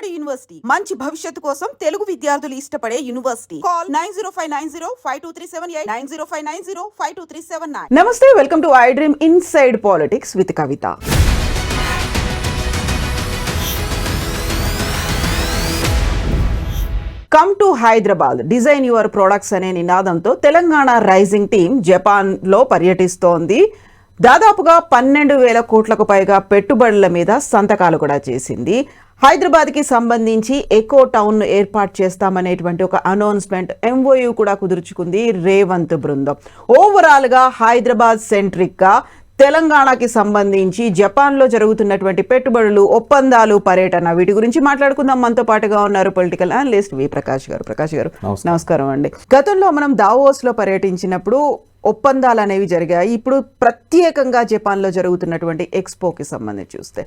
Vijayawada university మంచి భవిష్యత్తు కోసం తెలుగు విద్యార్థులు ఇష్టపడే యూనివర్సిటీ. కాల్ 9059052378 9059052379. నమస్తే, welcome to I dream inside politics with Kavitha. Come to Hyderabad, design your products అనే నినాదంతో తెలంగాణ రైజింగ్ టీం జపాన్లో పర్యటిస్తోంది. దాదాపుగా 12,000 కోట్లకు పైగా పెట్టుబడుల మీద సంతకాలు కూడా చేసింది. హైదరాబాద్కి సంబంధించి ఎకో టౌన్ ఏర్పాటు చేస్తామనేటువంటి ఒక అనౌన్స్మెంట్, MOU కూడా కుదుర్చుకుంది రేవంత్ బృందం. ఓవరాల్గా హైదరాబాద్ సెంట్రిక్గా తెలంగాణకి సంబంధించి జపాన్లో జరుగుతున్నటువంటి పెట్టుబడులు, ఒప్పందాలు, పర్యటన, వీటి గురించి మాట్లాడుకుందాం. మనతో పాటుగా ఉన్నారు పొలిటికల్ అనలిస్ట్ వి ప్రకాష్ గారు. ప్రకాష్ గారు నమస్కారం అండి. గతంలో మనం దావోస్లో పర్యటించినప్పుడు ఒప్పందాలు అనేవి జరిగాయి. ఇప్పుడు ప్రత్యేకంగా జపాన్లో జరుగుతున్నటువంటి ఎక్స్పోకి సంబంధించి చూస్తే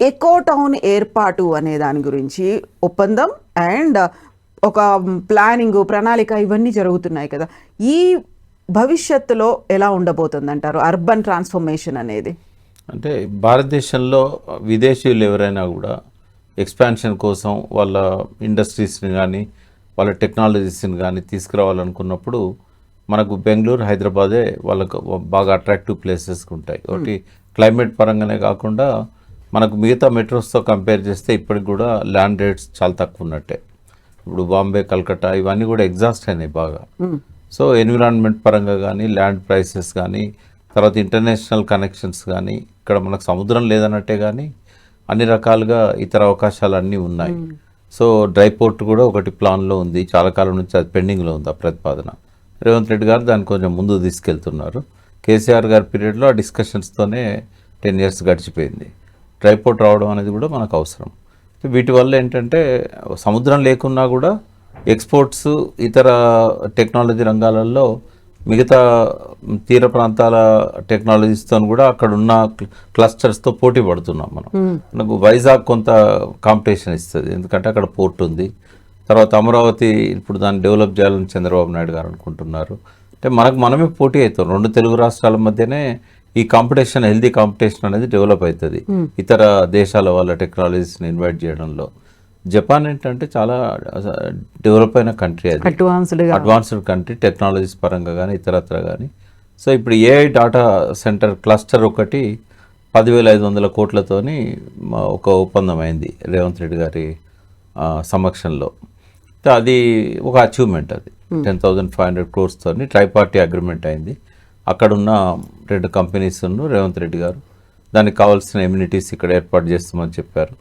ఎకో టౌన్ ఏర్పాటు అనే దాని గురించి ఒప్పందం అండ్ ఒక ప్లానింగ్, ప్రణాళిక ఇవన్నీ జరుగుతున్నాయి కదా. ఈ భవిష్యత్తులో ఎలా ఉండబోతుంది అంటారు అర్బన్ ట్రాన్స్ఫర్మేషన్ అనేది? అంటే భారతదేశంలో విదేశీయులు ఎవరైనా కూడా ఎక్స్పాన్షన్ కోసం వాళ్ళ ఇండస్ట్రీస్ని కానీ వాళ్ళ టెక్నాలజీస్ని కానీ తీసుకురావాలనుకున్నప్పుడు మనకు బెంగళూరు, హైదరాబాదే వాళ్ళకు బాగా అట్రాక్టివ్ ప్లేసెస్కి ఉంటాయి. ఒకటి క్లైమేట్ పరంగానే కాకుండా మనకు మిగతా మెట్రోస్తో కంపేర్ చేస్తే ఇప్పటికి కూడా ల్యాండ్ రేట్స్ చాలా తక్కువ ఉన్నట్టే. ఇప్పుడు బాంబే, కల్కట్టా ఇవన్నీ కూడా ఎగ్జాస్ట్ అయినాయి బాగా. సో ఎన్విరాన్మెంట్ పరంగా కానీ, ల్యాండ్ ప్రైసెస్ కానీ, తర్వాత ఇంటర్నేషనల్ కనెక్షన్స్ కానీ, ఇక్కడ మనకు సముద్రం లేదన్నట్టే కానీ అన్ని రకాలుగా ఇతర అవకాశాలు అన్నీ ఉన్నాయి. సో డ్రై పోర్ట్ కూడా ఒకటి ప్లాన్లో ఉంది, చాలా కాలం నుంచి అది పెండింగ్లో ఉంది ఆ ప్రతిపాదన. రేవంత్ రెడ్డి గారు దాన్ని కొంచెం ముందు తీసుకెళ్తున్నారు. కేసీఆర్ గారి పీరియడ్లో ఆ డిస్కషన్స్తోనే 10 years గడిచిపోయింది. డ్రై పోర్ట్ రావడం అనేది కూడా మనకు అవసరం. వీటి వల్ల ఏంటంటే సముద్రం లేకున్నా కూడా ఎక్స్పోర్ట్స్, ఇతర టెక్నాలజీ రంగాలలో మిగతా తీర ప్రాంతాల టెక్నాలజీస్తో కూడా అక్కడ ఉన్న క్లస్టర్స్తో పోటీ పడుతున్నాం మనం. మనకు వైజాగ్ కొంత కాంపిటీషన్ ఇస్తుంది, ఎందుకంటే అక్కడ పోర్ట్ ఉంది. తర్వాత అమరావతి ఇప్పుడు దాన్ని డెవలప్ చేయాలని చంద్రబాబు నాయుడు గారు అనుకుంటున్నారు. అంటే మనమే పోటీ అవుతాం. 2 తెలుగు రాష్ట్రాల మధ్యనే ఈ కాంపిటీషన్, హెల్దీ కాంపిటీషన్ అనేది డెవలప్ అవుతుంది ఇతర దేశాల వాళ్ళ టెక్నాలజీస్ని ఇన్వైట్ చేయడంలో. జపాన్ ఏంటంటే చాలా డెవలప్ అయిన కంట్రీ, అది అడ్వాన్స్డ్ కంట్రీ టెక్నాలజీస్ పరంగా కానీ ఇతరత్ర కానీ. సో ఇప్పుడు AI డాటా సెంటర్ క్లస్టర్ ఒకటి 10,500 కోట్లతోని ఒక ఒప్పందం అయింది రేవంత్ రెడ్డి గారి సమక్షంలో. అది ఒక అచీవ్మెంట్. అది 10,500 crores ట్రైపార్టీ అగ్రిమెంట్ అయింది. అక్కడున్న 2 కంపెనీస్ రేవంత్ రెడ్డి గారు దానికి కావాల్సిన ఎమ్యూనిటీస్ ఇక్కడ ఏర్పాటు చేస్తామని చెప్పారు.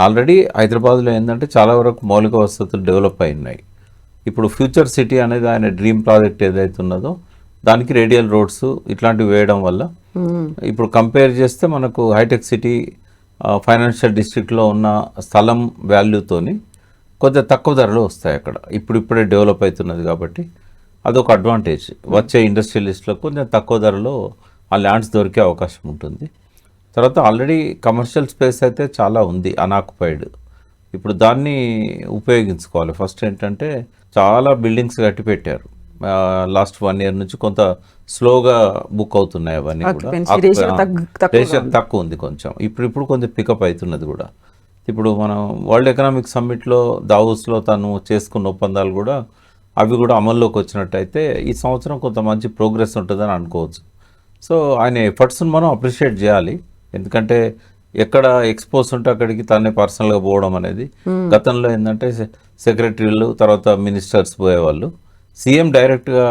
ఆల్రెడీ హైదరాబాద్లో ఏంటంటే చాలా వరకు మౌలిక వసతులు డెవలప్ అయినాయి. ఇప్పుడు ఫ్యూచర్ సిటీ అనేది ఆయన డ్రీమ్ ప్రాజెక్ట్ ఏదైతే ఉన్నదో దానికి రేడియల్ రోడ్స్ ఇట్లాంటివి వేయడం వల్ల ఇప్పుడు కంపేర్ చేస్తే మనకు హైటెక్ సిటీ ఫైనాన్షియల్ డిస్ట్రిక్ట్లో ఉన్న స్థలం వాల్యూతోని కొంచెం తక్కువ ధరలో వస్తాయి అక్కడ. ఇప్పుడే డెవలప్ అవుతున్నది కాబట్టి అదొక అడ్వాంటేజ్. వచ్చే ఇండస్ట్రియలిస్టులకు కొంచెం తక్కువ ధరలో ఆ ల్యాండ్స్ దొరికే అవకాశం ఉంటుంది. తర్వాత ఆల్రెడీ కమర్షియల్ స్పేస్ అయితే చాలా ఉంది అన్ఆక్యుపైడ్. ఇప్పుడు దాన్ని ఉపయోగించుకోవాలి. ఫస్ట్ ఏంటంటే చాలా బిల్డింగ్స్ కట్టి పెట్టారు. లాస్ట్ 1 year నుంచి కొంత స్లోగా బుక్ అవుతున్నాయి అవన్నీ కూడా. రేషన్ తక్కువ ఉంది కొంచెం. ఇప్పుడు కొంచెం పికప్ అవుతున్నది కూడా. ఇప్పుడు మనం వరల్డ్ ఎకనామిక్ సమ్మిట్లో దావోస్లో తను చేసుకున్న ఒప్పందాలు కూడా అవి కూడా అమల్లోకి వచ్చినట్టయితే ఈ సంవత్సరం కొంత మంచి ప్రోగ్రెస్ ఉంటుందని అనుకోవచ్చు. సో ఆయన ఎఫర్ట్స్ని మనం అప్రిషియేట్ చేయాలి. ఎందుకంటే ఎక్కడ ఎక్స్పోజ్ ఉంటే అక్కడికి తనే పర్సనల్గా పోవడం అనేది, గతంలో ఏంటంటే సెక్రటరీలు తర్వాత మినిస్టర్స్ పోయేవాళ్ళు. సీఎం డైరెక్ట్గా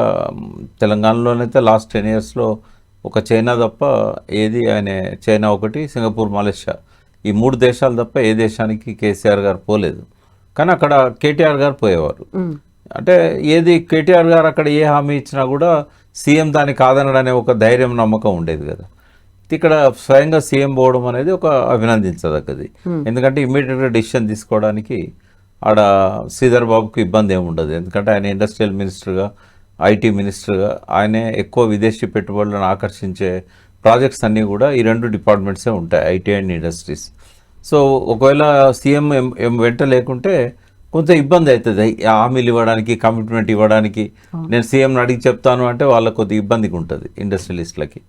తెలంగాణలోనైతే లాస్ట్ 10 yearsలో ఒక చైనా తప్ప ఏది ఆయన, చైనా ఒకటి, సింగపూర్, మలేషియా, ఈ 3 దేశాలు తప్ప ఏ దేశానికి కేసీఆర్ గారు పోలేదు. కానీ అక్కడ కేటీఆర్ గారు పోయేవారు. అంటే ఏది కేటీఆర్ గారు అక్కడ ఏ హామీ ఇచ్చినా కూడా సీఎం దాన్ని కాదనడనే ఒక ధైర్యం, నమ్మకం ఉండేది కదా. ఇక్కడ స్వయంగా సీఎం పోవడం అనేది ఒక అభినందించదగ్గది. ఎందుకంటే ఇమ్మీడియట్గా డిసిషన్ తీసుకోవడానికి ఆడ శ్రీధర్ బాబుకు ఇబ్బంది ఏమి ఉండదు. ఎందుకంటే ఆయన ఇండస్ట్రియల్ మినిస్టర్గా, IT మినిస్టర్గా ఆయనే ఎక్కువ విదేశీ పెట్టుబడులను ఆకర్షించే ప్రాజెక్ట్స్ అన్నీ కూడా ఈ 2 డిపార్ట్మెంట్సే ఉంటాయి, IT అండ్ ఇండస్ట్రీస్. సో ఒకవేళ సీఎం వెంట లేకుంటే కొంత ఇబ్బంది అవుతుంది హామీలు ఇవ్వడానికి, కమిట్మెంట్ ఇవ్వడానికి. నేను సీఎంని అడిగి చెప్తాను అంటే వాళ్ళకు కొద్దిగా ఇబ్బందిగా ఉంటుంది ఇండస్ట్రియలిస్టులకి.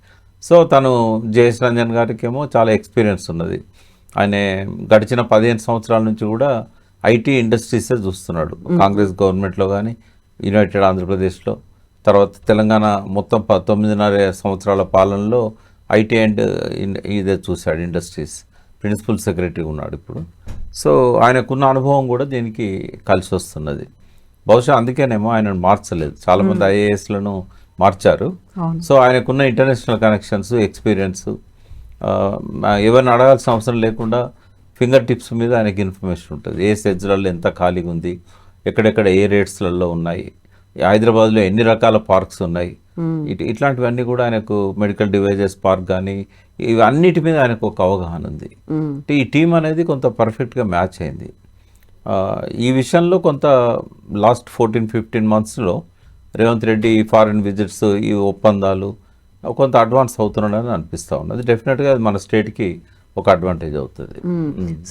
సో తను జయేష్ రంజన్ గారికి ఏమో చాలా ఎక్స్పీరియన్స్ ఉన్నది. ఆయన గడిచిన 15 సంవత్సరాల నుంచి కూడా ఐటీ ఇండస్ట్రీసే చూస్తున్నాడు. కాంగ్రెస్ గవర్నమెంట్లో కానీ, యునైటెడ్ ఆంధ్రప్రదేశ్లో, తర్వాత తెలంగాణ మొత్తం 9.5 సంవత్సరాల పాలనలో ఐటీ అండ్ ఇదే చూశాడు, ఇండస్ట్రీస్ ప్రిన్సిపల్ సెక్రటరీ ఉన్నాడు ఇప్పుడు. సో ఆయనకున్న అనుభవం కూడా దీనికి కలిసి వస్తున్నది. బహుశా అందుకేనేమో ఆయనను మార్చలేదు, చాలామంది ఐఏఎస్లను మార్చారు. సో ఆయనకున్న ఇంటర్నేషనల్ కనెక్షన్స్, ఎక్స్పీరియన్స్, ఎవరిని అడగాల్సిన అవసరం లేకుండా ఫింగర్ టిప్స్ మీద ఆయనకి ఇన్ఫర్మేషన్ ఉంటుంది. ఏ సెజ్లలో ఎంత ఖాళీగా ఉంది, ఎక్కడెక్కడ ఏ రేట్స్లలో ఉన్నాయి, హైదరాబాద్లో ఎన్ని రకాల పార్క్స్ ఉన్నాయి, ఇట్లాంటివన్నీ కూడా ఆయనకు మెడికల్ డివైజెస్ పార్క్ కానీ ఇవన్నిటి మీద ఆయనకు ఒక అవగాహన ఉంది. ఈ టీం అనేది కొంత పర్ఫెక్ట్గా మ్యాచ్ అయింది. ఈ విషయంలో కొంత లాస్ట్ 14-15 మంత్స్లో రేవంత్ రెడ్డి ఫారిన్ విజిట్స్, ఈ ఒప్పందాలు కొంత అడ్వాన్స్ అవుతున్నాడని అనిపిస్తూ ఉన్నది. డెఫినెట్గా అది మన స్టేట్కి ఒక అడ్వాంటేజ్ అవుతుంది.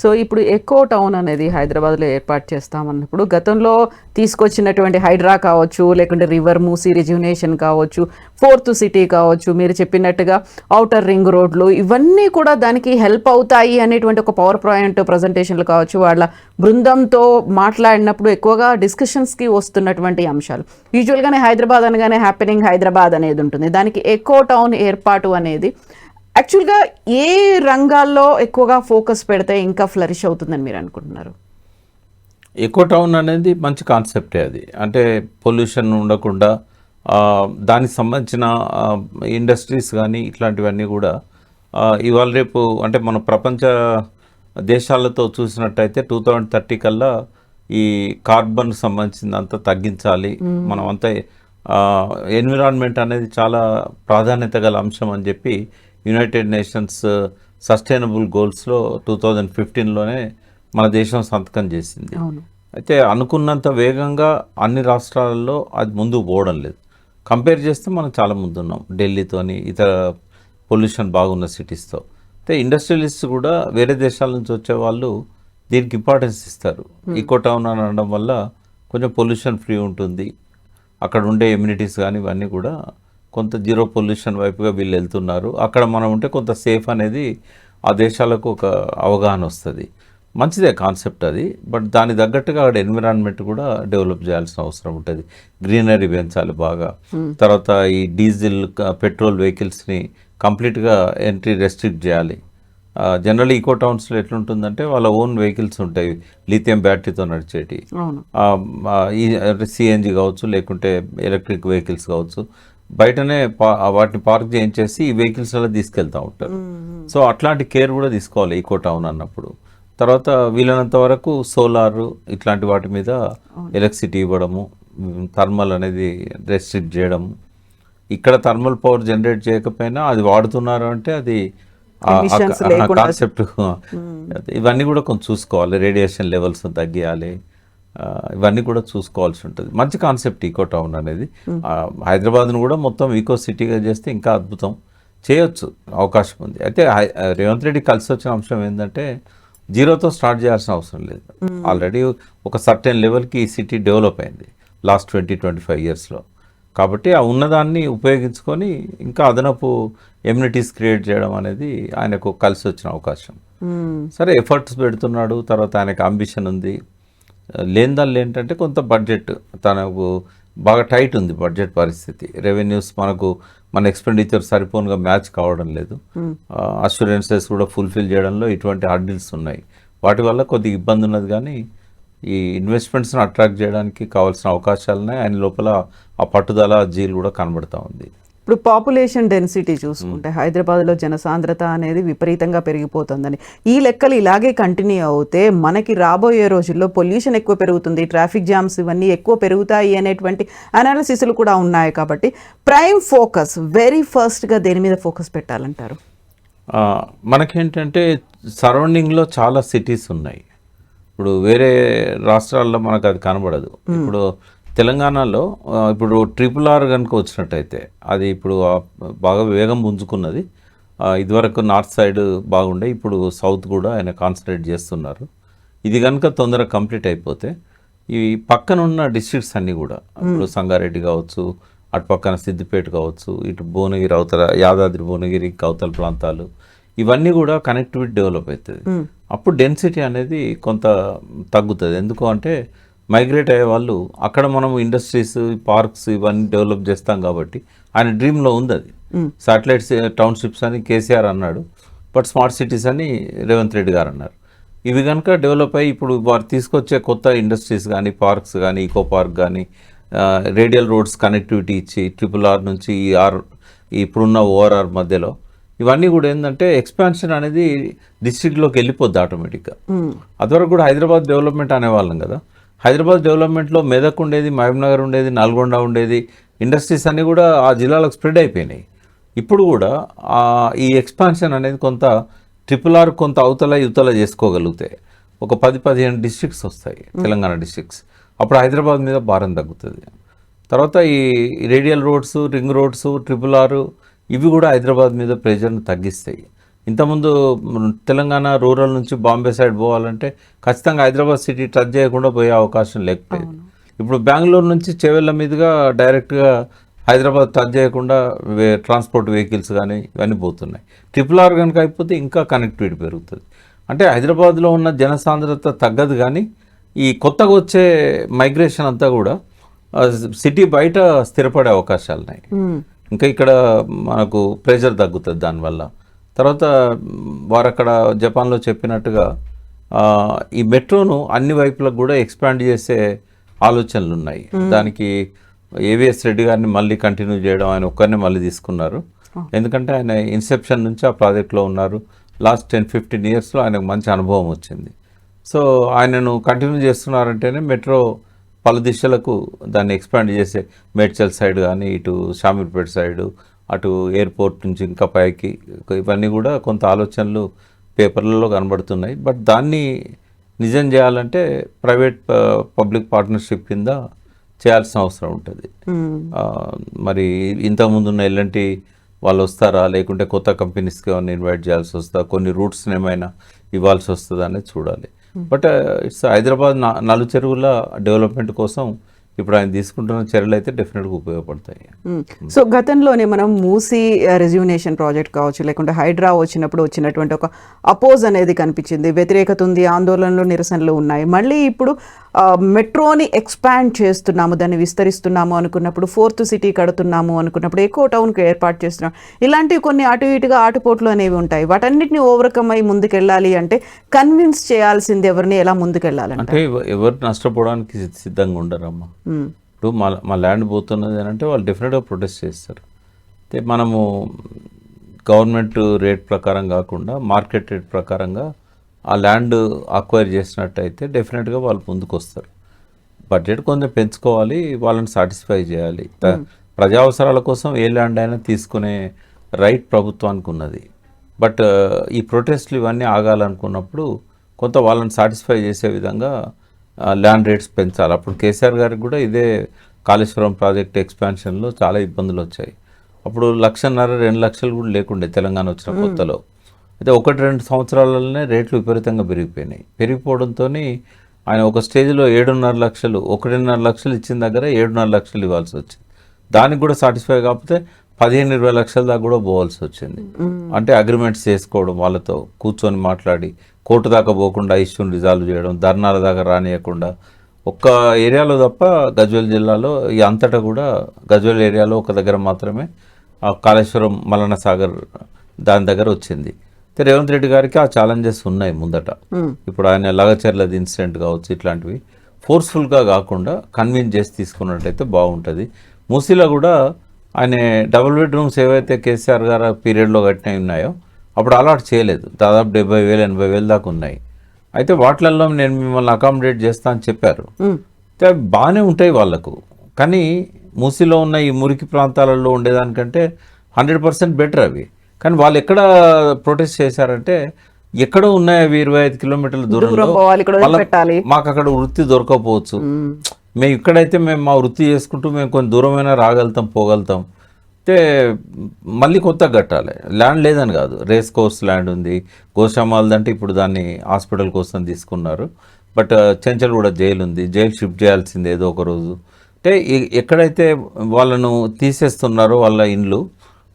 సో ఇప్పుడు ఎకో టౌన్ అనేది హైదరాబాద్లో ఏర్పాటు చేస్తామన్నప్పుడు గతంలో తీసుకొచ్చినటువంటి హైడ్రా కావచ్చు, లేకుంటే రివర్ మూసీ రిజ్యునేషన్ కావచ్చు, 4th సిటీ కావచ్చు, మీరు చెప్పినట్టుగా ఔటర్ రింగ్ రోడ్లు, ఇవన్నీ కూడా దానికి హెల్ప్ అవుతాయి అనేటువంటి ఒక పవర్ పాయింట్ ప్రజెంటేషన్లు కావచ్చు, వాళ్ళ బృందంతో మాట్లాడినప్పుడు ఎక్కువగా డిస్కషన్స్కి వస్తున్నటువంటి అంశాలు. యూజువల్గానే హైదరాబాద్ అనగానే హ్యాపెనింగ్ హైదరాబాద్ అనేది ఉంటుంది. దానికి ఎకో టౌన్ ఏర్పాటు అనేది యాక్చువల్గా ఏ రంగాల్లో ఎక్కువగా ఫోకస్ పెడితే ఇంకా ఫ్లరిష్ అవుతుందని మీరు అనుకుంటున్నారు? ఎకో టౌన్ అనేది మంచి కాన్సెప్టే. అది అంటే పొల్యూషన్ ఉండకుండా దానికి సంబంధించిన ఇండస్ట్రీస్ కానీ ఇట్లాంటివన్నీ కూడా ఇవాళ రేపు అంటే మన ప్రపంచ దేశాలతో చూసినట్టయితే 2030 కల్లా ఈ కార్బన్ సంబంధించిందంతా తగ్గించాలి. మనం అంతా ఎన్విరాన్మెంట్ అనేది చాలా ప్రాధాన్యత గల అంశం అని చెప్పి యునైటెడ్ నేషన్స్ సస్టైనబుల్ గోల్స్లో 2015లోనే మన దేశం సంతకం చేసింది. అయితే అనుకున్నంత వేగంగా అన్ని రాష్ట్రాలలో అది ముందుకు పోవడం లేదు. కంపేర్ చేస్తే మనం చాలా ముందున్నాం ఢిల్లీతోని, ఇతర పొల్యూషన్ బాగున్న సిటీస్తో. అయితే ఇండస్ట్రియలిస్ట్ కూడా వేరే దేశాల నుంచి వచ్చే వాళ్ళు దీనికి ఇంపార్టెన్స్ ఇస్తారు. ఈకో టౌన్ అని అనడం వల్ల కొంచెం పొల్యూషన్ ఫ్రీ ఉంటుంది, అక్కడ ఉండే ఎమ్యూనిటీస్ కానీ ఇవన్నీ కూడా కొంత జీరో పొల్యూషన్ వైపుగా వీళ్ళు వెళ్తున్నారు. అక్కడ మనం ఉంటే కొంత సేఫ్ అనేది ఆ దేశాలకు ఒక అవగాహన వస్తుంది. మంచిదే కాన్సెప్ట్ అది. బట్ దానికి తగ్గట్టుగా అక్కడ ఎన్విరాన్మెంట్ కూడా డెవలప్ చేయాల్సిన అవసరం ఉంటుంది. గ్రీనరీ పెంచాలి బాగా. తర్వాత ఈ డీజిల్, పెట్రోల్ వెహికల్స్ని కంప్లీట్గా ఎంట్రీ రెస్ట్రిక్ట్ చేయాలి. జనరల్ ఈకో టౌన్స్లో ఎట్లుంటుందంటే వాళ్ళ ఓన్ వెహికల్స్ ఉంటాయి, లిథియం బ్యాటరీతో నడిచేటి, ఈ సిఎన్జి కావచ్చు, లేకుంటే ఎలక్ట్రిక్ వెహికల్స్ కావచ్చు, బయటనే వాటిని పార్క్ చేయించేసి ఈ వెహికల్స్ అలా తీసుకెళ్తూ ఉంటారు. సో అట్లాంటి కేర్ కూడా తీసుకోవాలి ఈకో టౌన్ అన్నప్పుడు. తర్వాత వీలైనంత వరకు సోలార్ ఇట్లాంటి వాటి మీద ఎలక్ట్రిసిటీ ఇవ్వడము, థర్మల్ అనేది రెస్ట్రిక్ట్ చేయడము. ఇక్కడ థర్మల్ పవర్ జనరేట్ చేయకపోయినా అది వాడుతున్నారు అంటే అది కాన్సెప్ట్. ఇవన్నీ కూడా కొంచెం చూసుకోవాలి, రేడియేషన్ లెవెల్స్ తగ్గియాలి, ఇవన్నీ కూడా చూసుకోవాల్సి ఉంటుంది. మంచి కాన్సెప్ట్ ఈకో టౌన్ అనేది. హైదరాబాద్ను కూడా మొత్తం ఈకో సిటీగా చేస్తే ఇంకా అద్భుతం చేయొచ్చు, అవకాశం ఉంది. అయితే రేవంత్ రెడ్డి కలిసి వచ్చిన అంశం ఏంటంటే జీరోతో స్టార్ట్ చేయాల్సిన అవసరం లేదు. ఆల్రెడీ ఒక సర్టెన్ లెవెల్కి ఈ సిటీ డెవలప్ అయింది లాస్ట్ 20-25 ఇయర్స్లో. కాబట్టి ఆ ఉన్నదాన్ని ఉపయోగించుకొని ఇంకా అదనపు ఎమ్యూనిటీస్ క్రియేట్ చేయడం అనేది ఆయనకు కలిసి వచ్చిన అవకాశం. సరే, ఎఫర్ట్స్ పెడుతున్నాడు. తర్వాత ఆయనకు అంబిషన్ ఉంది. లేనిదాళ్ళు ఏంటంటే కొంత బడ్జెట్ తనకు బాగా టైట్ ఉంది, బడ్జెట్ పరిస్థితి. రెవెన్యూస్ మన ఎక్స్పెండిచర్ సరిపోనుగా మ్యాచ్ కావడం లేదు. అష్యూరెన్సెస్ కూడా ఫుల్ఫిల్ చేయడంలో ఇటువంటి హర్డిల్స్ ఉన్నాయి. వాటి వల్ల కొద్దిగా ఇబ్బంది ఉన్నది. కానీ ఈ ఇన్వెస్ట్మెంట్స్ని అట్రాక్ట్ చేయడానికి కావాల్సిన అవకాశాలనే ఆయన లోపల ఆ పట్టుదల, జీలు కూడా కనబడుతూ ఉంది. ఇప్పుడు పాపులేషన్ డెన్సిటీ చూసుకుంటే హైదరాబాద్లో జనసాంద్రత అనేది విపరీతంగా పెరిగిపోతుందని, ఈ లెక్కలు ఇలాగే కంటిన్యూ అవుతే మనకి రాబోయే రోజుల్లో పొల్యూషన్ ఎక్కువ పెరుగుతుంది, ట్రాఫిక్ జామ్స్ ఇవన్నీ ఎక్కువ పెరుగుతాయి అనేటువంటి అనాలిసిస్లు కూడా ఉన్నాయి. కాబట్టి ప్రైమ్ ఫోకస్ వెరీ ఫస్ట్గా దేని మీద ఫోకస్ పెట్టాలంటారు? మనకేంటంటే సరౌండింగ్లో చాలా సిటీస్ ఉన్నాయి. ఇప్పుడు వేరే రాష్ట్రాల్లో మనకు అది కనబడదు. ఇప్పుడు తెలంగాణలో ఇప్పుడు RRR కనుక వచ్చినట్టయితే అది ఇప్పుడు బాగా వేగం పుంజుకున్నది. ఇదివరకు నార్త్ సైడ్ బాగుండే, ఇప్పుడు సౌత్ కూడా ఆయన కాన్సన్ట్రేట్ చేస్తున్నారు. ఇది కనుక తొందరగా కంప్లీట్ అయిపోతే ఈ పక్కన ఉన్న డిస్ట్రిక్ట్స్ అన్నీ కూడా, ఇప్పుడు సంగారెడ్డి కావచ్చు, అటు పక్కన సిద్దిపేట కావచ్చు, ఇటు భువనగిరి అవతల యాదాద్రి భువనగిరి అవతల ప్రాంతాలు, ఇవన్నీ కూడా కనెక్టివిటీ డెవలప్ అవుతుంది. అప్పుడు డెన్సిటీ అనేది కొంత తగ్గుతుంది. ఎందుకు అంటే మైగ్రేట్ అయ్యే వాళ్ళు అక్కడ మనం ఇండస్ట్రీస్, పార్క్స్ ఇవన్నీ డెవలప్ చేస్తాం కాబట్టి ఆయన డ్రీమ్లో ఉంది అది. శాటిలైట్స్ టౌన్షిప్స్ అని కేసీఆర్ అన్నాడు, బట్ స్మార్ట్ సిటీస్ అని రేవంత్ రెడ్డి గారు అన్నారు. ఇవి కనుక డెవలప్ అయ్యి ఇప్పుడు వారు తీసుకొచ్చే కొత్త ఇండస్ట్రీస్ కానీ, పార్క్స్ కానీ, ఈకో పార్క్ కానీ, రేడియల్ రోడ్స్ కనెక్టివిటీ ఇచ్చి RRR నుంచి ఇప్పుడున్న ORR మధ్యలో ఇవన్నీ కూడా ఏంటంటే ఎక్స్పాన్షన్ అనేది డిస్ట్రిక్ట్లోకి వెళ్ళిపోద్ది ఆటోమేటిక్గా. అదివరకు కూడా హైదరాబాద్ డెవలప్మెంట్ అనేవాళ్ళం కదా. హైదరాబాద్ డెవలప్మెంట్లో మెదక్ ఉండేది, మహబూబ్నగర్ ఉండేది, నల్గొండ ఉండేది. ఇండస్ట్రీస్ అన్నీ కూడా ఆ జిల్లాలకు స్ప్రెడ్ అయిపోయినాయి. ఇప్పుడు కూడా ఈ ఎక్స్పాన్షన్ అనేది కొంత RRR కొంత అవతల యువతల చేసుకోగలుగుతాయి. ఒక 10-15 డిస్ట్రిక్ట్స్ వస్తాయి, తెలంగాణ డిస్ట్రిక్ట్స్. అప్పుడు హైదరాబాద్ మీద భారం తగ్గుతుంది. తర్వాత ఈ radial roads, ring roads, RRR ఇవి కూడా హైదరాబాద్ మీద ప్రెజర్ని తగ్గిస్తాయి. ఇంతకుముందు తెలంగాణ రూరల్ నుంచి బాంబే సైడ్ పోవాలంటే ఖచ్చితంగా హైదరాబాద్ సిటీ టచ్ చేయకుండా పోయే అవకాశం లేకపోయింది. ఇప్పుడు బెంగళూరు నుంచి చెవెళ్ళ మీదుగా డైరెక్ట్గా హైదరాబాద్ టచ్ చేయకుండా ట్రాన్స్పోర్ట్ వెహికల్స్ కానీ ఇవన్నీ పోతున్నాయి. RRR కనుక అయిపోతే ఇంకా కనెక్టివిటీ పెరుగుతుంది. అంటే హైదరాబాద్లో ఉన్న జనసాంద్రత తగ్గదు, కానీ ఈ కొత్తగా వచ్చే మైగ్రేషన్ అంతా కూడా సిటీ బయట స్థిరపడే అవకాశాలు ఉన్నాయి. ఇంకా ఇక్కడ మనకు ప్రెజర్ తగ్గుతుంది దానివల్ల. తర్వాత వారు అక్కడ జపాన్లో చెప్పినట్టుగా ఈ మెట్రోను అన్ని వైపులకు కూడా ఎక్స్పాండ్ చేసే ఆలోచనలు ఉన్నాయి. దానికి AVS రెడ్డి గారిని మళ్ళీ కంటిన్యూ చేయడం, ఆయన ఒక్కరిని మళ్ళీ తీసుకున్నారు. ఎందుకంటే ఆయన ఇన్సెప్షన్ నుంచి ఆ ప్రాజెక్ట్లో ఉన్నారు. లాస్ట్ 10-15 ఇయర్స్లో ఆయనకు మంచి అనుభవం వచ్చింది. సో ఆయనను కంటిన్యూ చేస్తున్నారంటేనే మెట్రో పలు దిశలకు దాన్ని ఎక్స్పాండ్ చేసే, మేడ్చల్ సైడ్ కానీ, ఇటు షామీర్పేట సైడు, అటు ఎయిర్పోర్ట్ నుంచి ఇంకా పైకి, ఇవన్నీ కూడా కొంత ఆలోచనలు పేపర్లలో కనబడుతున్నాయి. బట్ దాన్ని నిజం చేయాలంటే ప్రైవేట్ పబ్లిక్ పార్ట్నర్షిప్ కింద చేయాల్సిన అవసరం ఉంటుంది. మరి ఇంతకుముందు ఉన్న L&T వాళ్ళు వస్తారా, లేకుంటే కొత్త కంపెనీస్కి ఏమైనా ఇన్వైట్ చేయాల్సి వస్తుందా, కొన్ని రూట్స్ని ఏమైనా ఇవ్వాల్సి వస్తుందా అనేది చూడాలి. బట్ ఇట్స్ హైదరాబాద్ నలుచెరువుల డెవలప్మెంట్ కోసం ఇప్పుడు ఆయన తీసుకుంటున్న చర్యలు అయితే డెఫినెట్గా ఉపయోగపడతాయి. సో గతంలోనే మనం మూసీ రెజ్యూనేషన్ ప్రాజెక్ట్ కావచ్చు, లేకుంటే హైడ్రా వచ్చినప్పుడు వచ్చినటువంటి ఒక అపోజ్ అనేది కనిపించింది, వ్యతిరేకత ఉంది, ఆందోళనలు, నిరసనలు ఉన్నాయి. మళ్ళీ ఇప్పుడు మెట్రోని ఎక్స్పాండ్ చేస్తున్నాము, దాన్ని విస్తరిస్తున్నాము అనుకున్నప్పుడు, 4th సిటీ కడుతున్నాము అనుకున్నప్పుడు, ఎక్కువ టౌన్కి ఏర్పాటు చేస్తున్నాం, ఇలాంటివి కొన్ని అటు ఇటుగా ఆటుపోట్లు అనేవి ఉంటాయి. వాటన్నిటిని ఓవర్కమ్ అయ్యి ముందుకెళ్ళాలి అంటే కన్విన్స్ చేయాల్సింది ఎవరిని, ఎలా ముందుకెళ్ళాలంటే? ఎవరు నష్టపోవడానికి సిద్ధంగా ఉండరమ్మా. ఇప్పుడు మా ల్యాండ్ పోతున్నది అని అంటే వాళ్ళు డెఫినెట్గా ప్రొటెస్ట్ చేస్తారు. అయితే మనము గవర్నమెంట్ రేట్ ప్రకారం కాకుండా మార్కెట్ రేట్ ప్రకారంగా ఆ ల్యాండ్ అక్వైర్ చేసినట్టయితే డెఫినెట్గా వాళ్ళు ముందుకు వస్తారు. బడ్జెట్ కొంచెం పెంచుకోవాలి, వాళ్ళని సాటిస్ఫై చేయాలి. ప్రజా అవసరాల కోసం ఏ ల్యాండ్ అయినా తీసుకునే రైట్ ప్రభుత్వానికి ఉన్నది. బట్ ఈ ప్రొటెస్ట్లు ఇవన్నీ ఆగాలనుకున్నప్పుడు కొంత వాళ్ళని సాటిస్ఫై చేసే విధంగా ల్యాండ్ రేట్స్ పెంచాలి. అప్పుడు కేసీఆర్ గారికి కూడా ఇదే కాళేశ్వరం ప్రాజెక్ట్ ఎక్స్పాన్షన్లో చాలా ఇబ్బందులు వచ్చాయి. అప్పుడు 1.5-2 లక్షలు కూడా లేకుండే తెలంగాణ వచ్చిన కొత్తలో. అయితే 1-2 సంవత్సరాలలోనే రేట్లు విపరీతంగా పెరిగిపోయినాయి. పెరిగిపోవడంతో ఆయన ఒక స్టేజ్లో 7.5 లక్షలు, 1.5 లక్షలు ఇచ్చిన దగ్గర 7.5 లక్షలు ఇవ్వాల్సి వచ్చింది. దానికి కూడా సాటిస్ఫై కాకపోతే 15-20 లక్షల దాకా కూడా పోవాల్సి వచ్చింది. అంటే అగ్రిమెంట్స్ చేసుకోవడం, వాళ్ళతో కూర్చొని మాట్లాడి కోర్టు దాకా పోకుండా ఇష్యూని రిజాల్వ్ చేయడం, ధర్నాల దాకా రానియకుండా. ఒక్క ఏరియాలో తప్ప గజ్వేల్ జిల్లాలో ఈ అంతటా కూడా గజ్వేల్ ఏరియాలో ఒక దగ్గర మాత్రమే కాళేశ్వరం మల్లన్న సాగర్ దాని దగ్గర వచ్చింది. అయితే రేవంత్ రెడ్డి గారికి ఆ ఛాలెంజెస్ ఉన్నాయి ముందట. ఇప్పుడు ఆయన లగచర్లది ఇన్సిడెంట్ కావచ్చు, ఇట్లాంటివి ఫోర్స్ఫుల్గా కాకుండా కన్విన్స్ చేసి తీసుకున్నట్టయితే బాగుంటుంది. మూసీలో కూడా ఆయన డబుల్ బెడ్రూమ్స్ ఏవైతే కేసీఆర్ గారు పీరియడ్లో కట్టినవి ఉన్నాయో అప్పుడు అలాట్ చేయలేదు. దాదాపు 70,000-80,000 దాకా ఉన్నాయి. అయితే వాటిలలో నేను మిమ్మల్ని అకామిడేట్ చేస్తా అని చెప్పారు. అయితే అవి బాగానే ఉంటాయి వాళ్ళకు, కానీ మూసీలో ఉన్న ఈ మురికి ప్రాంతాలలో ఉండేదానికంటే 100% బెటర్ అవి. కానీ వాళ్ళు ఎక్కడ ప్రొటెస్ట్ చేశారంటే, ఎక్కడో ఉన్నాయి అవి 25 కిలోమీటర్ల దూరంలో, మాకు అక్కడ వృత్తి దొరకకపోవచ్చు, మేము ఇక్కడైతే మేము మా వృత్తి చేసుకుంటూ మేము కొంచెం దూరమైనా రాగలుగుతాం, పోగలుగుతాం. అయితే మళ్ళీ కొత్తగా కట్టాలి. ల్యాండ్ లేదని కాదు, రేస్ కోర్స్ ల్యాండ్ ఉంది, గోషామాల్ది అంటే ఇప్పుడు దాన్ని హాస్పిటల్ కోసం తీసుకున్నారు. బట్ చెంచల్గూడ జైలు ఉంది, జైలు షిఫ్ట్ చేయాల్సింది ఏదో ఒక రోజు. అంటే ఎక్కడైతే వాళ్ళను తీసేస్తున్నారో వాళ్ళ ఇండ్లు,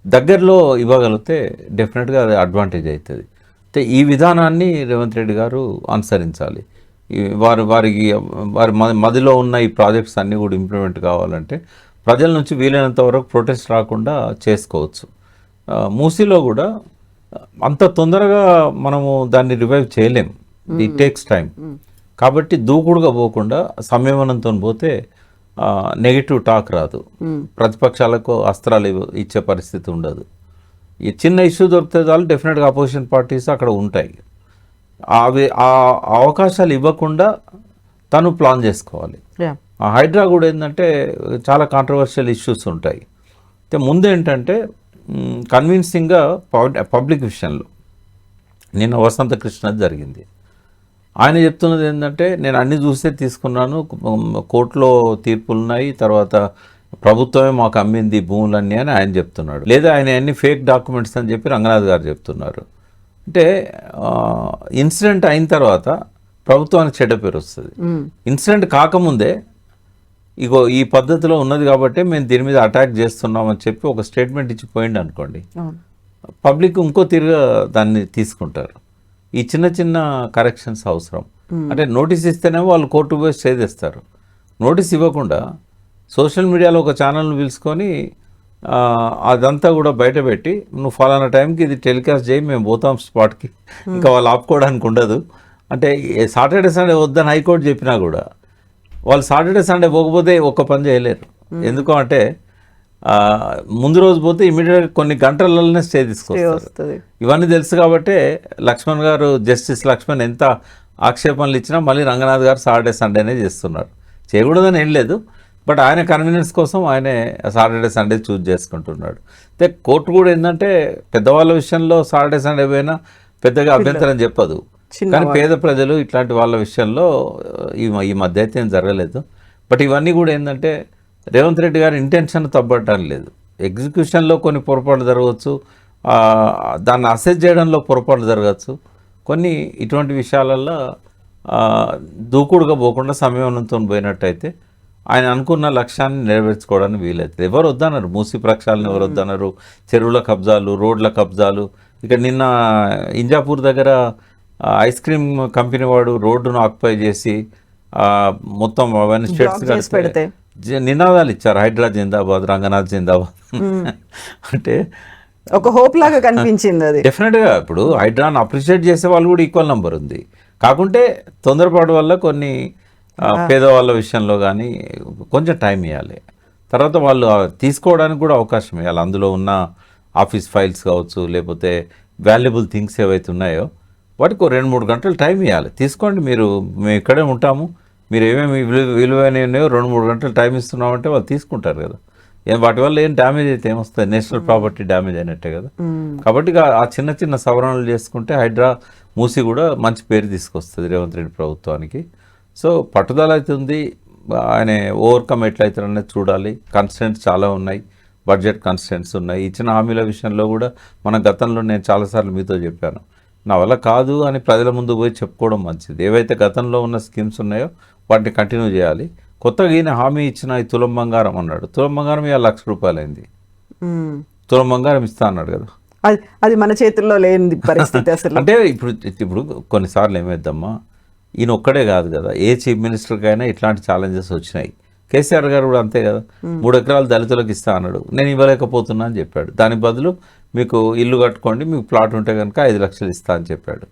దగ్గరలో ఇవ్వగలిగితే డెఫినెట్గా అది అడ్వాంటేజ్ అవుతుంది. అయితే ఈ విధానాన్ని రేవంత్ రెడ్డి గారు అనుసరించాలి. వారి మదిలో ఉన్న ఈ ప్రాజెక్ట్స్ అన్నీ కూడా ఇంప్లిమెంట్ కావాలంటే ప్రజల నుంచి వీలైనంత వరకు ప్రొటెస్ట్ రాకుండా చేసుకోవచ్చు. మూసీలో కూడా అంత తొందరగా మనము దాన్ని రివైవ్ చేయలేం, ఇట్ టేక్స్ టైం. కాబట్టి దూకుడుగా పోకుండా సంయమనంతో పోతే నెగిటివ్ టాక్ రాదు, ప్రతిపక్షాలకు అస్త్రాలు ఇచ్చే పరిస్థితి ఉండదు. ఈ చిన్న ఇష్యూ దొరికితే చాలు డెఫినెట్గా అపోజిషన్ పార్టీస్ అక్కడ ఉంటాయి. అవి ఆ అవకాశాలు ఇవ్వకుండా తను ప్లాన్ చేసుకోవాలి. ఆ హైడ్రా కూడా ఏంటంటే చాలా కాంట్రవర్షియల్ ఇష్యూస్ ఉంటాయి. అయితే ముందేంటంటే కన్విన్సింగ్గా పబ్లిక్ విషయంలో నిన్న వసంత కృష్ణ జరిగింది. ఆయన చెప్తున్నది ఏంటంటే నేను అన్ని చూస్తే తీసుకున్నాను, కోర్టులో తీర్పులు ఉన్నాయి, తర్వాత ప్రభుత్వమే మాకు అమ్మింది భూములన్నీ అని ఆయన చెప్తున్నాడు. లేదా ఆయన అన్ని ఫేక్ డాక్యుమెంట్స్ అని చెప్పి రంగనాథ్ గారు చెప్తున్నారు. అంటే ఇన్సిడెంట్ అయిన తర్వాత ప్రభుత్వానికి చెడ్డ పేరు వస్తుంది. ఇన్సిడెంట్ కాకముందే ఇగో ఈ పద్ధతిలో ఉన్నది కాబట్టి మేము దీని మీద అటాక్ చేస్తున్నామని చెప్పి ఒక స్టేట్మెంట్ ఇచ్చి పోయింది అనుకోండి, పబ్లిక్ ఇంకో తిరిగా దాన్ని తీసుకుంటారు. ఈ చిన్న చిన్న కరెక్షన్స్ అవసరం. అంటే నోటీస్ ఇస్తేనే వాళ్ళు కోర్టు పోయి స్టే చేస్తారు. నోటీస్ ఇవ్వకుండా సోషల్ మీడియాలో ఒక ఛానల్ని పిలుచుకొని అదంతా కూడా బయటపెట్టి నువ్వు ఫలానా టైంకి ఇది టెలికాస్ట్ చేయి, మేము పోతాం స్పాట్కి, ఇంకా వాళ్ళు ఆపుకోవడానికి ఉండదు. అంటే సాటర్డే సండే వద్దని హైకోర్టు చెప్పినా కూడా వాళ్ళు సాటర్డే సండే పోకపోతే ఒక్క పని చేయలేరు. ఎందుకు అంటే ముందు రోజు పోతే ఇమీడియట్గా కొన్ని గంటలలోనే స్టే తీసుకొస్తారు. ఇవన్నీ తెలుసు కాబట్టి లక్ష్మణ్ గారు, జస్టిస్ లక్ష్మణ్ ఎంత ఆక్షేపణలు ఇచ్చినా మళ్ళీ రంగనాథ్ గారు సాటర్డే సండేనే చేస్తున్నారు. చేయకూడదని ఏం లేదు, బట్ ఆయన కన్వీనియన్స్ కోసం ఆయనే సాటర్డే సండే చూజ్ చేసుకుంటున్నాడు. అయితే కోర్టు కూడా ఏంటంటే పెద్దవాళ్ళ విషయంలో సాటర్డే సండే పోయినా పెద్దగా అభ్యంతరం చెప్పదు, కానీ పేద ప్రజలు ఇట్లాంటి వాళ్ళ విషయంలో ఈ మధ్య అయితే ఏం జరగలేదు. బట్ ఇవన్నీ కూడా ఏంటంటే రేవంత్ రెడ్డి గారి ఇంటెన్షన్ తప్పటం లేదు. ఎగ్జిక్యూషన్లో కొన్ని పొరపాట్లు జరగవచ్చు, దాన్ని అసెస్ చేయడంలో పొరపాట్లు జరగచ్చు. కొన్ని ఇటువంటి విషయాలలో దూకుడుగా పోకుండా సమయంతో పోయినట్టయితే ఆయన అనుకున్న లక్ష్యాన్ని నెరవేర్చుకోవడానికి వీలవుతుంది. ఎవరు వద్దన్నారు, మూసీ ప్రక్షాళన ఎవరు వద్దన్నారు, చెరువుల కబ్జాలు, రోడ్ల కబ్జాలు. ఇక నిన్న ఇంజాపూర్ దగ్గర ఐస్ క్రీమ్ కంపెనీ వాడు రోడ్డును ఆక్యుపై చేసి మొత్తం అవన్నీ స్టేట్స్ పెడితే నినాదాలు ఇచ్చారు, హైడ్రా జిందాబాద్, రంగనాథ్ జిందాబాద్. అంటే ఒక హోప్ లాగా కనిపించింది అది. డెఫినెట్గా ఇప్పుడు హైడ్రాను అప్రిషియేట్ చేసే వాళ్ళు కూడా ఈక్వల్ నెంబర్ ఉంది. కాకుంటే తొందరపాటు వల్ల కొన్ని పేదవాళ్ళ విషయంలో కానీ కొంచెం టైం ఇవ్వాలి. తర్వాత వాళ్ళు తీసుకోవడానికి కూడా అవకాశం ఇవ్వాలి. అందులో ఉన్న ఆఫీస్ ఫైల్స్ కావచ్చు, లేకపోతే వాల్యుబుల్ థింగ్స్ ఏవైతే ఉన్నాయో వాటికి 2-3 గంటలు టైం ఇవ్వాలి. తీసుకోండి, మేము ఇక్కడే ఉంటాము, మీరు ఏమేమి విలువైనవి ఉన్నాయో 2-3 గంటలు టైం ఇస్తున్నామంటే వాళ్ళు తీసుకుంటారు కదా. వాటి వల్ల ఏం డ్యామేజ్ అయితే ఏమొస్తుంది, నేషనల్ ప్రాపర్టీ డ్యామేజ్ అయినట్టే కదా. కాబట్టి ఆ చిన్న చిన్న సవరణలు చేసుకుంటే హైడ్రా మూసి కూడా మంచి పేరు తీసుకొస్తుంది రేవంత్ రెడ్డి ప్రభుత్వానికి. సో పట్టుదల అయితే ఉంది, ఆయన ఓవర్కమ్ ఎట్లయితారనేది చూడాలి. కన్స్టెంట్స్ చాలా ఉన్నాయి, బడ్జెట్ కన్స్టెంట్స్ ఉన్నాయి. ఇచ్చిన హామీల విషయంలో కూడా మన గతంలో నేను చాలాసార్లు మీతో చెప్పాను, నా వల్ల కాదు అని ప్రజల ముందు పోయి చెప్పుకోవడం మంచిది. ఏవైతే గతంలో ఉన్న స్కీమ్స్ ఉన్నాయో వాటిని కంటిన్యూ చేయాలి. కొత్తగా ఈయన హామీ ఇచ్చిన ఈ తులం బంగారం అన్నాడు, తులం బంగారం ఇవాళ ₹1,00,000 అయింది. తులం బంగారం ఇస్తా అన్నాడు కదా, అది మన చేతుల్లో లేని పరిస్థితి అసలు. అంటే ఇప్పుడు కొన్నిసార్లు ఏమైద్దమ్మా, ఈయన ఒక్కడే కాదు కదా, ఏ చీఫ్ మినిస్టర్కైనా ఇట్లాంటి ఛాలెంజెస్ వచ్చినాయి. కేసీఆర్ గారు కూడా అంతే కదా, 3 ఎకరాలు దళితులకు ఇస్తా అన్నాడు, నేను ఇవ్వలేకపోతున్నా అని చెప్పాడు. దాని బదులు మీకు ఇల్లు కట్టుకోండి, మీకు ప్లాట్ ఉంటే కనుక 5 లక్షలు ఇస్తా అని చెప్పాడు.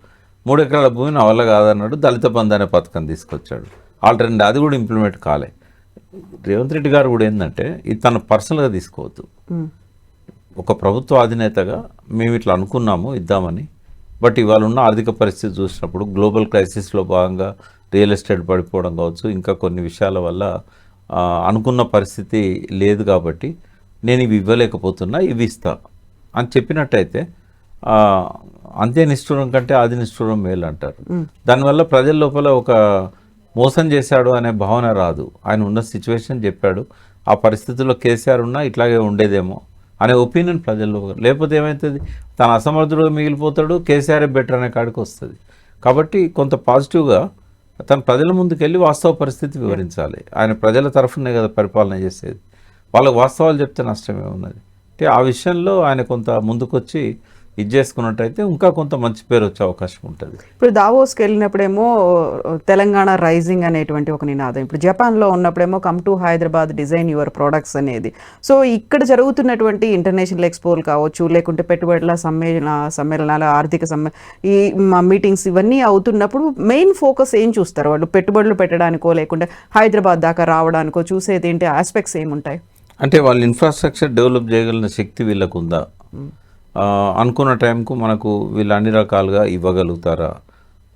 3 ఎకరాల భూమి నా వల్ల కాదన్నాడు, దళిత బంధు అనే పథకం తీసుకొచ్చాడు. ఆల్రెడీ అది కూడా ఇంప్లిమెంట్ కాలే. రేవంత్ రెడ్డి గారు కూడా ఏంటంటే ఇది తన పర్సనల్గా తీసుకోవద్దు. ఒక ప్రభుత్వ అధినేతగా మేము ఇట్లా అనుకున్నాము ఇద్దామని, బట్ ఇవాళ ఉన్న ఆర్థిక పరిస్థితి చూసినప్పుడు గ్లోబల్ క్రైసిస్లో భాగంగా రియల్ ఎస్టేట్ పడిపోవడం కావచ్చు, ఇంకా కొన్ని విషయాల వల్ల అనుకున్న పరిస్థితి లేదు కాబట్టి నేను ఇవి ఇవ్వలేకపోతున్నా, ఇవి ఇస్తా అని చెప్పినట్టయితే అంతే నిష్ఠూరం కంటే ఆది నిష్ఠూరం మేలు అంటారు. దానివల్ల ప్రజల లోపల ఒక మోసం చేశాడు అనే భావన రాదు. ఆయన ఉన్న సిచ్యువేషన్ చెప్పాడు, ఆ పరిస్థితుల్లో కేసీఆర్ ఉన్నా ఇట్లాగే ఉండేదేమో అనే ఒపీనియన్ ప్రజల్లో. లేకపోతే ఏమవుతుంది, తన అసమర్థుడుగా మిగిలిపోతాడు, కేసీఆర్ బెటర్ అనే కాడికి వస్తుంది. కాబట్టి కొంత పాజిటివ్గా తన ప్రజల ముందుకెళ్ళి వాస్తవ పరిస్థితి వివరించాలి. ఆయన ప్రజల తరఫునే కదా పరిపాలన చేసేది, వాళ్ళకు వాస్తవాలు చెప్తే నష్టమే ఉన్నది. అంటే ఆ విషయంలో ఆయన కొంత ముందుకొచ్చి ఇది చేసుకున్నట్టయితే ఇంకా కొంత మంచి పేరు వచ్చే అవకాశం ఉంటుంది. ఇప్పుడు దావోస్కి వెళ్ళినప్పుడేమో తెలంగాణ రైజింగ్ అనేటువంటి ఒక నినాదం, ఇప్పుడు జపాన్లో ఉన్నప్పుడేమో come to Hyderabad design your products అనేది. సో ఇక్కడ జరుగుతున్నటువంటి ఇంటర్నేషనల్ ఎక్స్పోలు కావచ్చు, లేకుంటే పెట్టుబడుల సమ్మేళనాలు, ఈ మీటింగ్స్ ఇవన్నీ అవుతున్నప్పుడు మెయిన్ ఫోకస్ ఏం చూస్తారు వాళ్ళు? పెట్టుబడులు పెట్టడానికో లేకుంటే హైదరాబాద్ దాకా రావడానికో చూసేది ఏంటి ఆస్పెక్ట్స్ ఏముంటాయి? అంటే వాళ్ళ ఇన్ఫ్రాస్ట్రక్చర్ డెవలప్ చేయగలిగిన శక్తి వీళ్ళకు ఉందా, అనుకున్న టైంకు మనకు వీళ్ళు అన్ని రకాలుగా ఇవ్వగలుగుతారా,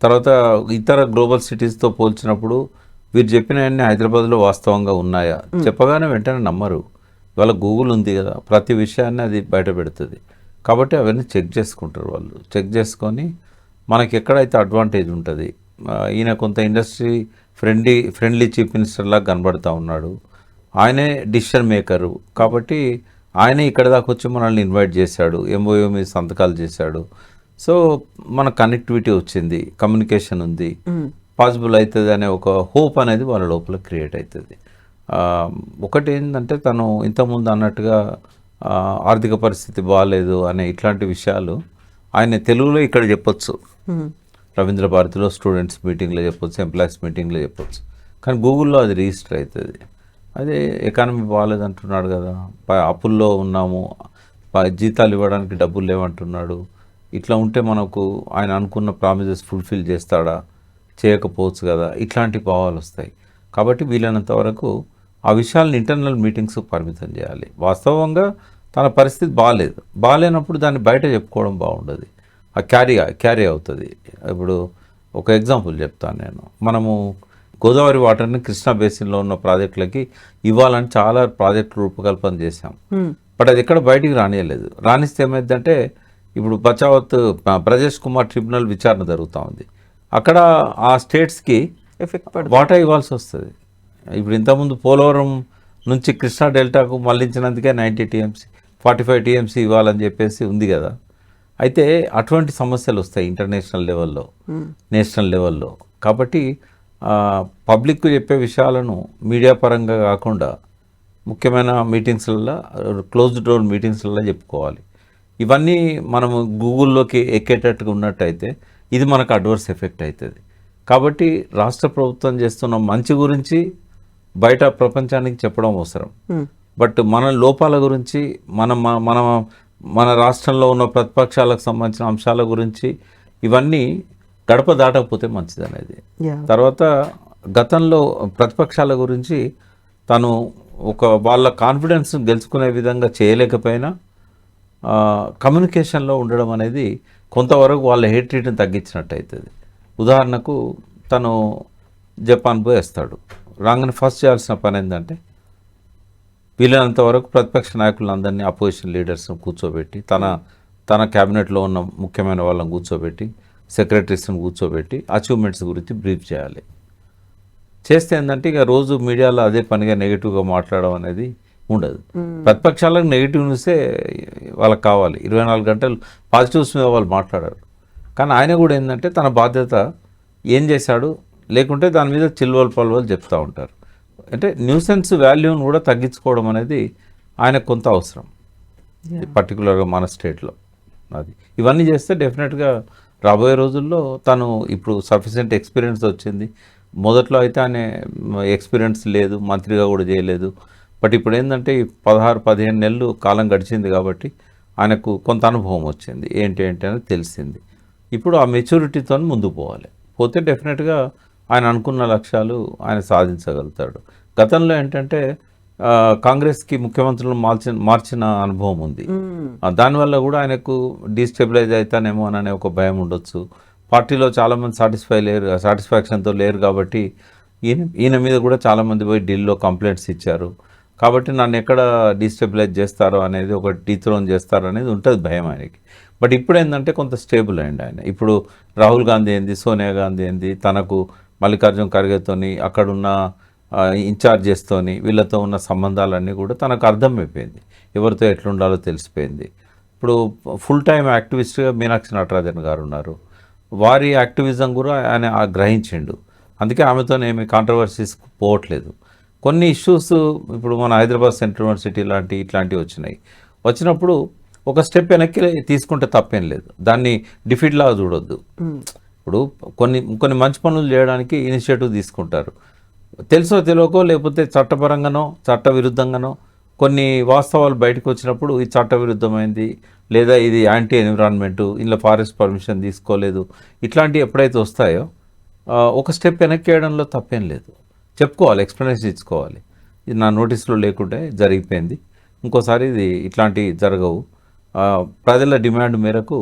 తర్వాత ఇతర గ్లోబల్ సిటీస్తో పోల్చినప్పుడు వీరు చెప్పినవన్నీ హైదరాబాద్లో వాస్తవంగా ఉన్నాయా, చెప్పగానే వెంటనే నమ్మరు. ఇవాళ గూగుల్ ఉంది కదా, ప్రతి విషయాన్ని అది బయట పెడుతుంది. కాబట్టి అవన్నీ చెక్ చేసుకుంటారు వాళ్ళు. చెక్ చేసుకొని మనకి ఎక్కడైతే అడ్వాంటేజ్ ఉంటుంది, ఈయన కొంత ఇండస్ట్రీ ఫ్రెండ్లీ చీఫ్ మినిస్టర్ లాగా కనబడుతూ ఉన్నాడు, ఆయనే డిసిషన్ మేకరు, కాబట్టి ఆయనే ఇక్కడ దాకా వచ్చి మనల్ని ఇన్వైట్ చేశాడు, ఎంఓయూ మీద సంతకాలు చేశాడు. సో మన కనెక్టివిటీ వచ్చింది, కమ్యూనికేషన్ ఉంది, పాసిబుల్ అవుతుంది అనే ఒక హోప్ అనేది వాళ్ళ లోపల క్రియేట్ అవుతుంది. ఒకటి ఏంటంటే తను ఇంతకుముందు అన్నట్టుగా ఆర్థిక పరిస్థితి బాగాలేదు అనే ఇట్లాంటి విషయాలు ఆయన తెలుగులో ఇక్కడ చెప్పొచ్చు, రవీంద్ర భారతిలో స్టూడెంట్స్ మీటింగ్లో చెప్పొచ్చు, ఎంప్లాయీస్ మీటింగ్లో చెప్పొచ్చు, కానీ గూగుల్లో అది రిజిస్టర్ అవుతుంది. అదే ఎకానమీ బాగాలేదు అంటున్నాడు కదా, అప్పుల్లో ఉన్నాము, జీతాలు ఇవ్వడానికి డబ్బులు లేవంటున్నాడు. ఇట్లా ఉంటే మనకు ఆయన అనుకున్న ప్రామిసెస్ ఫుల్ఫిల్ చేస్తాడా, చేయకపోవచ్చు కదా, ఇట్లాంటి భావాలు వస్తాయి. కాబట్టి వీలైనంత వరకు ఆ విషయాలను ఇంటర్నల్ మీటింగ్స్ పరిమితం చేయాలి. వాస్తవంగా తన పరిస్థితి బాగాలేనప్పుడు దాన్ని బయట చెప్పుకోవడం బాగుండదు, ఆ క్యారీ అవుతుంది. ఇప్పుడు ఒక ఎగ్జాంపుల్ చెప్తాను నేను. మనము గోదావరి వాటర్ని కృష్ణా బేసిన్లో ఉన్న ప్రాజెక్టులకి ఇవ్వాలని చాలా ప్రాజెక్టు రూపకల్పన చేశాం. బట్ అది ఎక్కడ బయటికి రానియలేదు. రాణిస్తే ఏమైందంటే ఇప్పుడు బచావత్ బ్రజేష్ కుమార్ ట్రిబ్యునల్ విచారణ జరుగుతూ ఉంది. అక్కడ ఆ స్టేట్స్కి వాటా ఇవ్వాల్సి వస్తుంది. ఇప్పుడు ఇంతకుముందు పోలవరం నుంచి కృష్ణా డెల్టాకు మళ్లించినందుకే 90 టీఎంసీ 45 టీఎంసీ ఇవ్వాలని చెప్పేసి ఉంది కదా. అయితే అటువంటి సమస్యలు వస్తాయి ఇంటర్నేషనల్ లెవెల్లో, నేషనల్ లెవెల్లో. కాబట్టి పబ్లిక్కు చెప్పే విషయాలను మీడియా పరంగా కాకుండా ముఖ్యమైన మీటింగ్స్లలో, క్లోజ్డ్ డోర్ మీటింగ్స్లలో చెప్పుకోవాలి. ఇవన్నీ మనము గూగుల్లోకి ఎక్కేటట్టుగా ఉన్నట్టయితే ఇది మనకు అడ్వర్స్ ఎఫెక్ట్ అవుతుంది. కాబట్టి రాష్ట్ర ప్రభుత్వం చేస్తున్న మంచి గురించి బయట ప్రపంచానికి చెప్పడం అవసరం. బట్ మన లోపాల గురించి, మన రాష్ట్రంలో ఉన్న ప్రతిపక్షాలకు సంబంధించిన అంశాల గురించి ఇవన్నీ గడప దాటకపోతే మంచిది అనేది. తర్వాత గతంలో ప్రతిపక్షాల గురించి తను వాళ్ళ కాన్ఫిడెన్స్ గెలుచుకునే విధంగా చేయలేకపోయినా కమ్యూనికేషన్లో ఉండడం అనేది కొంతవరకు వాళ్ళ హేట్రీట్ని తగ్గించినట్టు అవుతుంది. ఉదాహరణకు తను జపాన్ పోయి వస్తాడు, రాగానే ఫస్ట్ చేయాల్సిన పని ఏంటంటే వీలైనంత వరకు ప్రతిపక్ష నాయకులందరినీ, అపోజిషన్ లీడర్స్ని కూర్చోబెట్టి, తన క్యాబినెట్లో ఉన్న ముఖ్యమైన వాళ్ళని కూర్చోబెట్టి, సెక్రటరీస్ని కూర్చోబెట్టి అచీవ్మెంట్స్ గురించి బ్రీఫ్ చేయాలి. చేస్తే ఏంటంటే ఇక రోజు మీడియాలో అదే పనిగా నెగిటివ్గా మాట్లాడడం అనేది ఉండదు. ప్రతిపక్షాలకు నెగిటివ్ న్యూసే వాళ్ళకి కావాలి, 24 గంటలు పాజిటివ్స్ మీద వాళ్ళు మాట్లాడారు. కానీ ఆయన కూడా ఏంటంటే తన బాధ్యత ఏం చేశాడు, లేకుంటే దాని మీద చిల్వలు పల్వలు చెప్తూ ఉంటారు. అంటే న్యూసెన్స్ వాల్యూని కూడా తగ్గించుకోవడం అనేది ఆయనకు కొంత అవసరం, పర్టికులర్గా మన స్టేట్లో. అది ఇవన్నీ చేస్తే డెఫినెట్గా రాబోయే రోజుల్లో తను ఇప్పుడు సఫిషియెంట్ ఎక్స్పీరియన్స్ వచ్చింది. మొదట్లో అయితే ఆయన ఎక్స్పీరియన్స్ లేదు, మంత్రిగా కూడా చేయలేదు. బట్ ఇప్పుడు ఏంటంటే 16-15 నెలలు కాలం గడిచింది కాబట్టి ఆయనకు కొంత అనుభవం వచ్చింది, ఏంటి అనేది తెలిసింది. ఇప్పుడు ఆ మెచ్యూరిటీతో ముందుకు పోతే డెఫినెట్గా ఆయన అనుకున్న లక్ష్యాలు ఆయన సాధించగలుగుతాడు. గతంలో ఏంటంటే కాంగ్రెస్కి ముఖ్యమంత్రులను మార్చిన అనుభవం ఉంది. దానివల్ల కూడా ఆయనకు డీస్టెబిలైజ్ అవుతానేమో అనే ఒక భయం ఉండొచ్చు. పార్టీలో చాలామంది సాటిస్ఫాక్షన్తో లేరు కాబట్టి ఈయన మీద కూడా చాలామంది పోయి ఢిల్లీలో కంప్లైంట్స్ ఇచ్చారు. కాబట్టి నన్ను ఎక్కడ డీస్టెబిలైజ్ చేస్తారో అనేది, ఒక డీథ్రోన్ చేస్తారో అనేది ఉంటుంది భయం ఆయనకి. బట్ ఇప్పుడు ఏంటంటే కొంత స్టేబుల్ అయ్యింది ఆయన. ఇప్పుడు రాహుల్ గాంధీ ఏంది, సోనియా గాంధీ ఏంది, తనకు మల్లికార్జున ఖర్గేతోని, అక్కడున్న ఇన్ఛార్జెస్తోని, వీళ్ళతో ఉన్న సంబంధాలన్నీ కూడా తనకు అర్థమైపోయింది, ఎవరితో ఎట్లుండాలో తెలిసిపోయింది. ఇప్పుడు ఫుల్ టైం యాక్టివిస్ట్గా మీనాక్షి నటరాజన్ గారు ఉన్నారు. వారి యాక్టివిజం కూడా ఆయన గ్రహించిండు. అందుకే ఆమెతోనేమి కాంట్రవర్సీస్ పోవట్లేదు. కొన్ని ఇష్యూస్ ఇప్పుడు మన హైదరాబాద్ సెంట్రల్ యూనివర్సిటీ ఇట్లాంటివి వచ్చినాయి. వచ్చినప్పుడు ఒక స్టెప్ వెనక్కి తీసుకుంటే తప్పేం లేదు, దాన్ని డిఫీట్ లాగా చూడొద్దు. ఇప్పుడు కొన్ని మంచి పనులు చేయడానికి ఇనిషియేటివ్ తీసుకుంటారు, తెలుసో తెలియకో లేకపోతే చట్టపరంగానో చట్ట విరుద్ధంగానో కొన్ని వాస్తవాలు బయటకు వచ్చినప్పుడు ఇది చట్ట విరుద్ధమైంది లేదా ఇది యాంటీ ఎన్విరాన్మెంటు, ఇలా ఫారెస్ట్ పర్మిషన్ తీసుకోలేదు, ఇట్లాంటివి ఎప్పుడైతే వస్తాయో ఒక స్టెప్ వెనక్కి వేయడంలో తప్పేం లేదు. చెప్పుకోవాలి, ఎక్స్ప్లెనేషన్ ఇచ్చుకోవాలి, ఇది నా నోటీస్లో లేకుంటే జరిగిపోయింది, ఇంకోసారి ఇది ఇట్లాంటివి జరగవు. ప్రజల డిమాండ్ మేరకు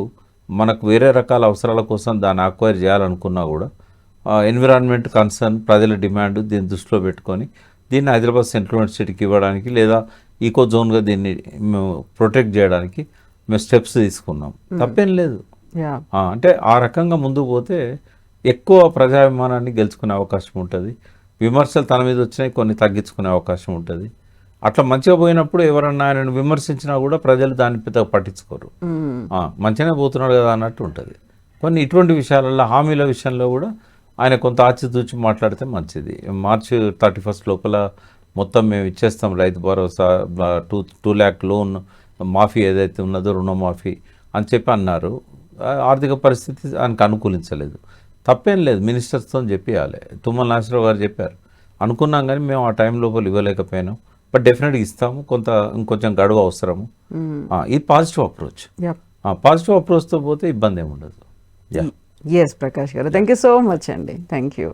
మనకు వేరే రకాల అవసరాల కోసం దాన్ని అక్వైర్ చేయాలనుకున్నా కూడా ఎన్విరాన్మెంట్ కన్సర్న్, ప్రజల డిమాండ్ దీన్ని దృష్టిలో పెట్టుకొని దీన్ని హైదరాబాద్ సెంట్రల్ యూనివర్సిటీకి ఇవ్వడానికి లేదా ఈకో జోన్గా దీన్ని మేము ప్రొటెక్ట్ చేయడానికి మేము స్టెప్స్ తీసుకున్నాం, తప్పేం లేదు. అంటే ఆ రకంగా ముందుకు పోతే ఎక్కువ ప్రజాభిమానాన్ని గెలుచుకునే అవకాశం ఉంటుంది, విమర్శలు తన మీద వచ్చినాయి కొన్ని తగ్గించుకునే అవకాశం ఉంటుంది. అట్లా మంచిగా పోయినప్పుడు ఎవరన్నా ఆయనను విమర్శించినా కూడా ప్రజలు దాన్ని పెద్దగా పట్టించుకోరు, మంచిగానే పోతున్నాడు కదా అన్నట్టు ఉంటుంది. కొన్ని ఇటువంటి విషయాలలో హామీల విషయంలో కూడా ఆయన కొంత ఆచితూచి మాట్లాడితే మంచిది. మార్చి 31 లోపల మొత్తం మేము ఇచ్చేస్తాం, రైతు భరోసా 2 lakh లోన్ మాఫీ ఏదైతే ఉన్నదో రుణమాఫీ అని చెప్పి అన్నారు. ఆర్థిక పరిస్థితి ఆయనకు అనుకూలించలేదు, తప్పేం లేదు, మినిస్టర్స్తో చెప్పేయాలి. తుమ్మల నాగేశ్వరరావు గారు చెప్పారు, అనుకున్నాం కానీ మేము ఆ టైం లోపల ఇవ్వలేకపోయినాం, బట్ డెఫినెట్గా ఇస్తాము, ఇంకొంచెం గడువు అవసరము. ఇది పాజిటివ్ అప్రోచ్. పాజిటివ్ అప్రోచ్తో పోతే ఇబ్బంది ఏమి ఉండదు. ఎస్ ప్రకాష్ గారు, థ్యాంక్ యూ సో మచ్ అండి, థ్యాంక్ యూ.